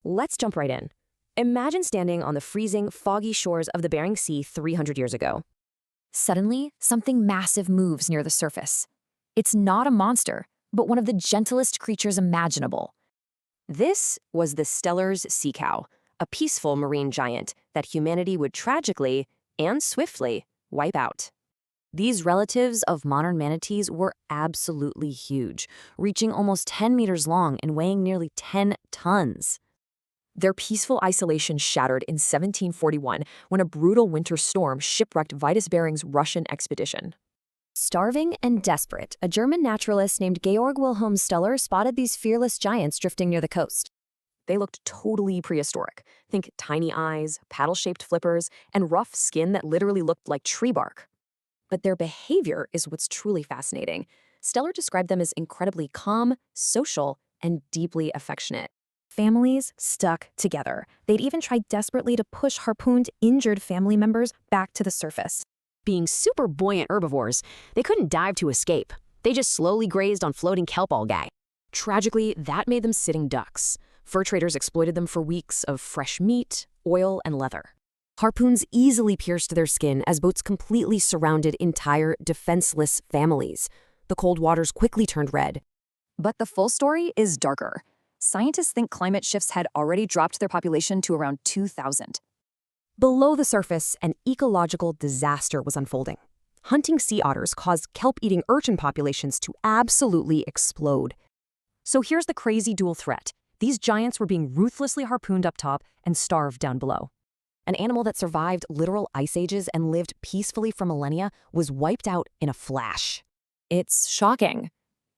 Let's jump right in. Imagine standing on the freezing, foggy shores of the Bering Sea 300 years ago. Suddenly, something massive moves near the surface. It's not a monster, but one of the gentlest creatures imaginable. This was the Steller's sea cow, a peaceful marine giant that humanity would tragically and swiftly wipe out. These relatives of modern manatees were absolutely huge, reaching almost 10 meters long and weighing nearly 10 tons. Their peaceful isolation shattered in 1741 when a brutal winter storm shipwrecked Vitus Bering's Russian expedition. Starving and desperate, a German naturalist named Georg Wilhelm Steller spotted these fearless giants drifting near the coast. They looked totally prehistoric. Think tiny eyes, paddle-shaped flippers, and rough skin that literally looked like tree bark. But their behavior is what's truly fascinating. Steller described them as incredibly calm, social, and deeply affectionate. Families stuck together. They'd even tried desperately to push harpooned, injured family members back to the surface. Being super buoyant herbivores, they couldn't dive to escape. They just slowly grazed on floating kelp algae. Tragically, that made them sitting ducks. Fur traders exploited them for weeks of fresh meat, oil, and leather. Harpoons easily pierced their skin as boats completely surrounded entire defenseless families. The cold waters quickly turned red. But the full story is darker. Scientists think climate shifts had already dropped their population to around 2,000. Below the surface, an ecological disaster was unfolding. Hunting sea otters caused kelp-eating urchin populations to absolutely explode. So here's the crazy dual threat. These giants were being ruthlessly harpooned up top and starved down below. An animal that survived literal ice ages and lived peacefully for millennia was wiped out in a flash. It's shocking,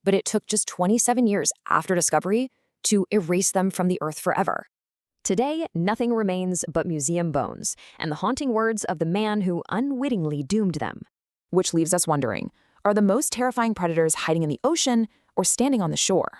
but it took just 27 years after discovery to erase them from the earth forever. Today, nothing remains but museum bones and the haunting words of the man who unwittingly doomed them. Which leaves us wondering, are the most terrifying predators hiding in the ocean or standing on the shore?